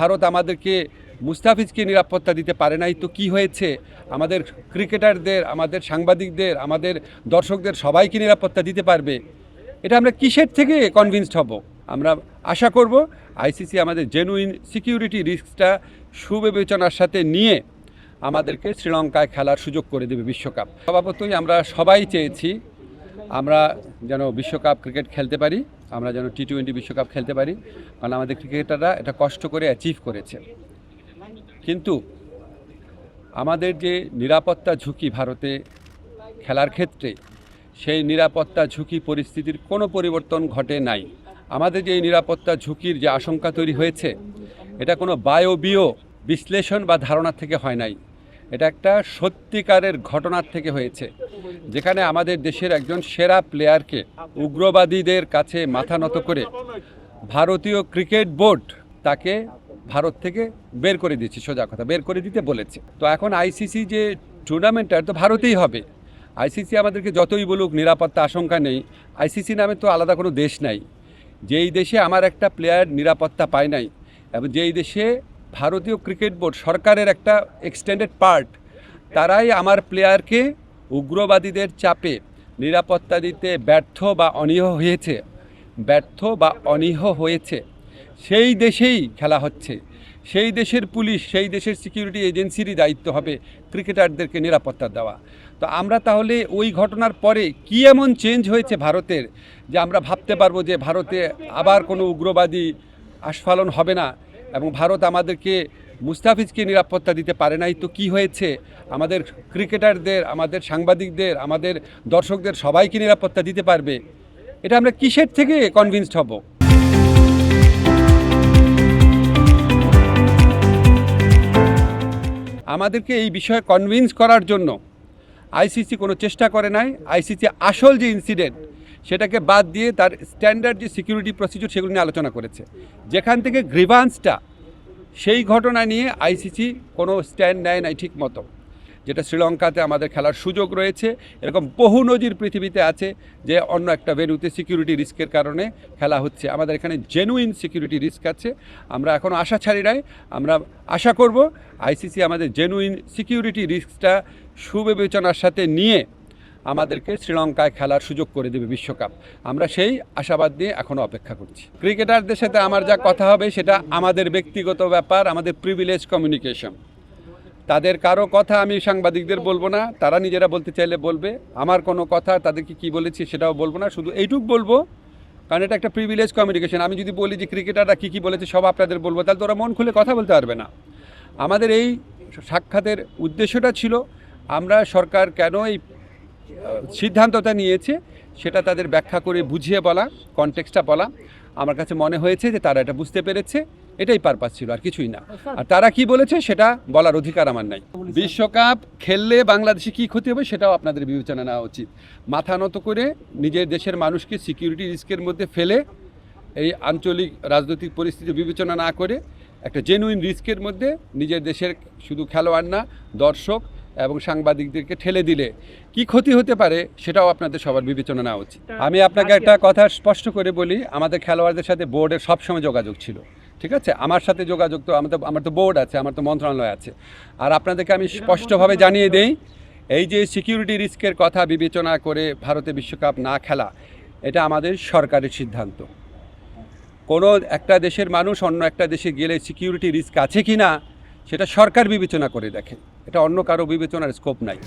ভারত আমাদেরকে মুস্তাফিজকে নিরাপত্তা দিতে পারে নাই তো কি হয়েছে? আমাদের ক্রিকেটারদের, আমাদের সাংবাদিকদের, আমাদের দর্শকদের সবাইকে নিরাপত্তা দিতে পারবে? এটা আমরা কিসের থেকে কনভিন্সড হব? আমরা আশা করব আইসিসি আমাদের জেনুইন সিকিউরিটি রিস্কটা সুবিবেচনার সাথে নিয়ে আমাদেরকে শ্রীলঙ্কায় খেলার সুযোগ করে দেবে বিশ্বকাপ। স্বভাবতই আমরা সবাই চেয়েছি আমরা যেন বিশ্বকাপ ক্রিকেট খেলতে পারি, আমরা যেন টি-20 বিশ্বকাপ খেলতে পারি, কারণ আমাদের ক্রিকেটাররা এটা কষ্ট করে অ্যাচিভ করেছে। কিন্তু আমাদের যে নিরাপত্তা ঝুঁকি ভারতে খেলার ক্ষেত্রে, সেই নিরাপত্তা ঝুঁকি পরিস্থিতির কোনো পরিবর্তন ঘটে নাই। আমাদের যে নিরাপত্তা ঝুঁকির যে আশঙ্কা তৈরি হয়েছে, এটা কোনো বায়বীয় বিশ্লেষণ বা ধারণা থেকে হয় নাই, এটা একটা সত্যিকারের ঘটনার থেকে হয়েছে, যেখানে আমাদের দেশের একজন সেরা প্লেয়ারকে উগ্রবাদীদের কাছে মাথা নত করে ভারতীয় ক্রিকেট বোর্ড তাকে ভারত থেকে বের করে দিয়েছে, সোজা কথা বের করে দিতে বলেছে। তো এখন আইসিসি যে টুর্নামেন্টটা তো ভারতেই হবে। আইসিসি আমাদেরকে যতই বলুক নিরাপত্তা আশঙ্কা নেই, আইসিসি নামে তো আলাদা কোনো দেশ নাই। যেই দেশে আমার একটা প্লেয়ার নিরাপত্তা পায় নাই, এবং যেই দেশে ভারতীয় ক্রিকেট বোর্ড সরকারের একটা এক্সটেন্ডেড পার্ট, তারাই আমার প্লেয়ারকে উগ্রবাদীদের চাপে নিরাপত্তা দিতে ব্যর্থ বা অনীহ হয়েছে, সেই দেশেই খেলা হচ্ছে। সেই দেশের পুলিশ, সেই দেশের সিকিউরিটি এজেন্সিরই দায়িত্ব হবে ক্রিকেটারদেরকে নিরাপত্তা দেওয়া। তো আমরা তাহলে ওই ঘটনার পরে কি এমন চেঞ্জ হয়েছে ভারতের, যে আমরা ভাবতে পারবো যে ভারতে আবার কোনো উগ্রবাদী আস্ফালন হবে না, এবং ভারত আমাদেরকে মুস্তাফিজকে নিরাপত্তা দিতে পারে নাই তো কি হয়েছে? আমাদের ক্রিকেটারদের, আমাদের সাংবাদিকদের, আমাদের দর্শকদের সবাইকে নিরাপত্তা দিতে পারবে? এটা আমরা কিসের থেকে কনভিন্সড হব? আমাদেরকে এই বিষয়ে কনভিন্স করার জন্য আইসিসি কোনো চেষ্টা করে নাই। আইসিসি আসল যে ইনসিডেন্ট সেটাকে বাদ দিয়ে তার স্ট্যান্ডার্ড যে সিকিউরিটি প্রসিডিউর সেগুলো নিয়ে আলোচনা করেছে। যেখান থেকে গ্রিভান্সটা, সেই ঘটনা নিয়ে আইসিসি কোনো স্ট্যান্ড নেয় নাই ঠিক মতো, যেটা শ্রীলঙ্কাতে আমাদের খেলার সুযোগ রয়েছে। এরকম বহু নজির পৃথিবীতে আছে যে অন্য একটা ভেন্যুতে সিকিউরিটি রিস্কের কারণে খেলা হচ্ছে। আমাদের এখানে জেনুইন সিকিউরিটি রিস্ক আছে, আমরা এখনও আশা ছাড়ি নাই। আমরা আশা করব আইসিসি আমাদের জেনুইন সিকিউরিটি রিস্কটা সুবিবেচনার সাথে নিয়ে আমাদেরকে শ্রীলঙ্কায় খেলার সুযোগ করে দেবে বিশ্বকাপ। আমরা সেই আশাবাদ নিয়ে এখনও অপেক্ষা করছি। ক্রিকেটারদের সাথে আমার যা কথা হবে সেটা আমাদের ব্যক্তিগত ব্যাপার, আমাদের প্রিভিলেজ কমিউনিকেশন। তাদের কারো কথা আমি সাংবাদিকদের বলবো না, তারা নিজেরা বলতে চাইলে বলবে। আমার কোনো কথা তাদেরকে কি বলেছি সেটাও বলবো না, শুধু এইটুক বলবো, কারণ এটা একটা প্রিভিলেজ কমিউনিকেশন। আমি যদি বলি যে ক্রিকেটাররা কী বলেছে সব আপনাদের বলবো, তাহলে তো ওরা মন খুলে কথা বলতে পারবে না। আমাদের এই সাক্ষাতের উদ্দেশ্যটা ছিল আমরা সরকার কেন এই সিদ্ধান্তটা নিয়েছে সেটা তাদের ব্যাখ্যা করে বুঝিয়ে বলা, কনটেক্সটটা বলা। আমার কাছে মনে হয়েছে যে তারা এটা বুঝতে পেরেছে, এটাই পারপাস ছিল, আর কিছুই না। আর তারা কি বলেছে সেটা বলার অধিকার আমার নাই। বিশ্বকাপ খেললে বাংলাদেশে কী ক্ষতি হবে সেটাও আপনাদের বিবেচনা নেওয়া উচিত। মাথা নত করে নিজের দেশের মানুষকে সিকিউরিটি রিস্কের মধ্যে ফেলে, এই আঞ্চলিক রাজনৈতিক পরিস্থিতি বিবেচনা না করে একটা জেনুইন রিস্কের মধ্যে নিজের দেশের শুধু খেলোয়াড় না, দর্শক এবং সাংবাদিকদেরকে ঠেলে দিলে কি ক্ষতি হতে পারে সেটাও আপনাদের সবার বিবেচনা নেওয়া উচিত। আমি আপনাকে একটা কথা স্পষ্ট করে বলি, আমাদের খেলোয়াড়দের সাথে বোর্ডের সবসময় যোগাযোগ ছিল, ঠিক আছে? আমার সাথে যোগাযোগ তো আমার তো বোর্ড আছে, আমার তো মন্ত্রণালয় আছে। আর আপনাদেরকে আমি স্পষ্টভাবে জানিয়ে দেই, এই যে সিকিউরিটি রিস্কের কথা বিবেচনা করে ভারতে বিশ্বকাপ না খেলা, এটা আমাদের সরকারের সিদ্ধান্ত। কোনো একটা দেশের মানুষ অন্য একটা দেশে গেলে সিকিউরিটি রিস্ক আছে কি না সেটা সরকার বিবেচনা করে দেখে, এটা অন্য কারো বিবেচনার স্কোপ নাই।